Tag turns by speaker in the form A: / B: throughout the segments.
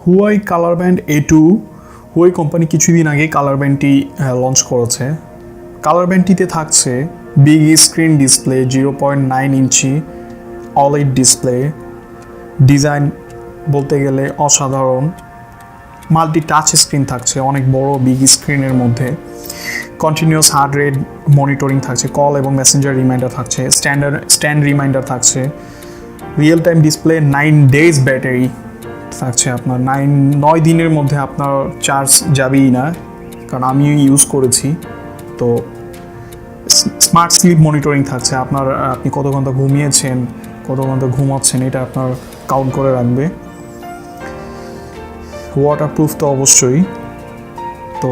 A: Huawei colour band A2 Huawei company কিছুদিন আগে colour ব্যান্ডটি লঞ্চ করেছে। কালার ব্যান্ডটিতে থাকছে big screen display 0.9 inch OLED display, design বলতে গেলে অসাধারণ, মাল্টি টাচ স্ক্রিন থাকছে অনেক বড় বিগ স্ক্রিনের মধ্যে, কন্টিনিউয়াস হার্ট রেট মনিটরিং থাকছে, কল এবং মেসেঞ্জার রিমাইন্ডার থাকছে, স্ট্যান্ড রিমাইন্ডার থাকছে, real time display, 9 days battery থাকছে। আপনার 9 দিনের মধ্যে আপনার চার্জ যাবেই না, কারণ আমিও ইউজ করেছি। তো স্মার্ট স্লিপ মনিটরিং থাকছে, আপনি কত ঘন্টা ঘুমিয়েছেন, কত ঘন্টা ঘুমাচ্ছেন এটা আপনার কাউন্ট করে রাখবে। ওয়াটারপ্রুফ তো অবশ্যই। তো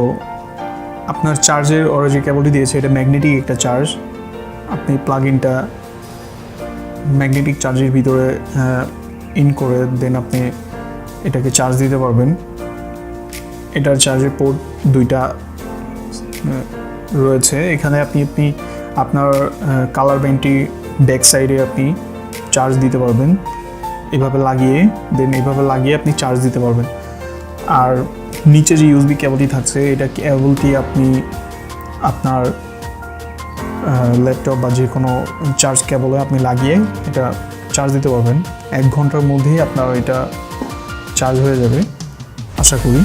A: আপনার চার্জের ওরা যে কেবলটি দিয়েছে এটা ম্যাগনেটিক একটা চার্জ, আপনি প্লাগ ইনটা ম্যাগনেটিক চার্জের ভিতরে ইন করে দেন আপনি এটাকে চার্জ দিতে পারবেন। এটার চার্জের পোর্ট 2টা রয়েছে। এখানে আপনি আপনার কালার ব্যান্ডটি ব্যাক সাইডে আপনি চার্জ দিতে পারবেন, এভাবে লাগিয়ে আপনি চার্জ দিতে পারবেন। আর নিচে যে ইউএসবি কেবলটি থাকছে এটা কেবলটি আপনি আপনার ল্যাপটপ বা যে কোনো চার্জ কেবলে আপনি লাগিয়ে এটা চার্জ দিতে পারবেন। 1 ঘন্টার মধ্যেই আপনার এটা চার্জ হয়ে যাবে আশা করি।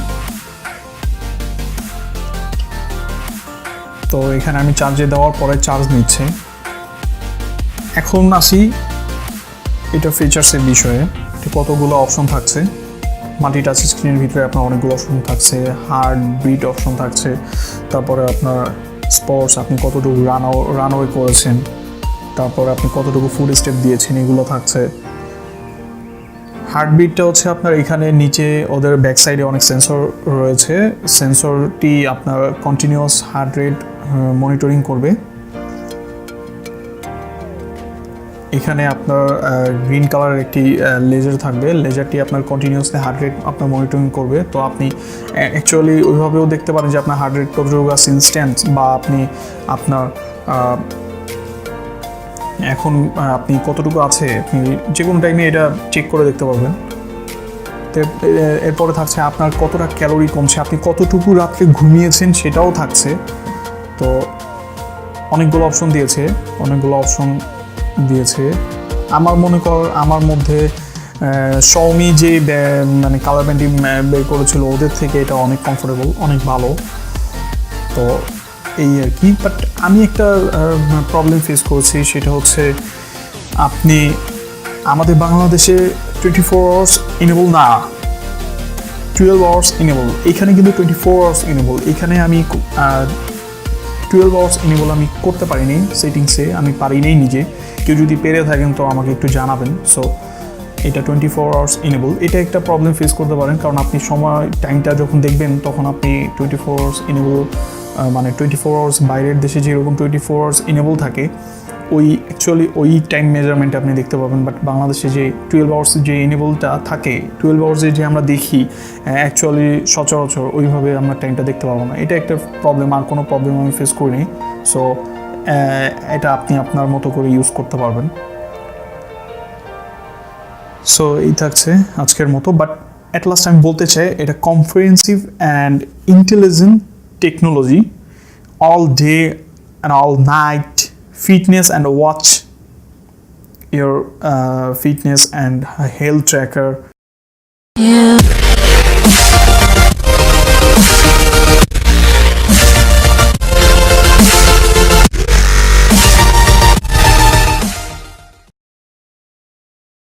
A: তো এখানে আমি চার্জে দেওয়ার পরে চার্জ নিচ্ছে। এখন আসি এটা ফিচার্সের বিষয়ে। কতগুলো অপশন থাকছে, মাল্টি টাচ স্ক্রিনের ভিতরে আপনার অনেকগুলো অপশন থাকছে, হার্ট বিট অপশন থাকছে, তারপরে আপনার স্পোর্টস, আপনি কতটুকু রানওয়ে করেছেন, তারপরে আপনি কতটুকু ফুড স্টেপ দিয়েছেন এগুলো থাকছে। হার্টবিটটা হচ্ছে আপনার এখানে নিচে ওদের ব্যাক সাইডে অনেক সেন্সর রয়েছে, সেন্সরটি আপনার কন্টিনিউয়াস হার্ট রেট মনিটরিং করবে। এখানে আপনার গ্রিন কালারের একটি লেজার থাকবে, লেজারটি আপনার কন্টিনিউয়াসলি হার্ট রেট আপনার মনিটরিং করবে। তো আপনি অ্যাকচুয়ালি ওইভাবেও দেখতে পারেন যে আপনার হার্ট রেট কতটুকু আছে ইনস্ট্যান্ট, বা আপনার এখন আপনি কতটুকু আছে আপনি যে কোনো টাইমে এটা চেক করে দেখতে পারবেন। তো এরপরে থাকছে আপনার কতটা ক্যালোরি কমছে, আপনি কতটুকু রাত্রে ঘুমিয়েছেন সেটাও থাকছে। তো অনেকগুলো অপশন দিয়েছে। আমার মধ্যে Xiaomi যে মানে কালার ব্যান্ডটি বের করেছিল ওদের থেকে এটা অনেক কমফোর্টেবল, অনেক ভালো। তো এই আর কি। বাট আমি একটা প্রবলেম ফেস করেছি, সেটা হচ্ছে আপনি আমাদের বাংলাদেশে 24 আওয়ার্স ইনেবল না, 12 আওয়ার্স ইনেবল। এখানে কিন্তু 24 আওয়ার্স ইনেবল। এখানে আমি 12 আওয়ার্স ইনেবল আমি করতে পারিনি সেটিংসে, আমি পারিনি নিজে। কেউ যদি পেরে থাকেন তো আমাকে একটু জানাবেন। সো এটা 24 আওয়ার্স ইনেবল, এটা একটা প্রবলেম ফেস করতে পারেন, কারণ আপনি টাইমটা যখন দেখবেন তখন আপনি 24 আওয়ার্স ইনেবল মানে 24 আওয়ার্স বাইরের দেশে যেরকম 24 আওয়ার্স ইনেবল থাকে ওই টাইম মেজারমেন্ট আপনি দেখতে পাবেন। বাট বাংলাদেশে যে 12 আওয়ার্স যে ইনেবলটা থাকে, 12 আওয়ার্সে যে আমরা দেখি অ্যাকচুয়ালি সচরাচর ওইভাবে আমরা টাইমটা দেখতে পাবো না। এটা একটা প্রবলেম, আর কোনো প্রবলেম আমি ফেস করিনি। সো এটা আপনি আপনার মতো করে ইউজ করতে পারবেন। সো এই থাকছে আজকের মতো। বাট অ্যাট লাস্ট আমি বলতে চাই এটা comprehensive and intelligent technology, all day and all night fitness, and watch your fitness and health tracker. Yeah.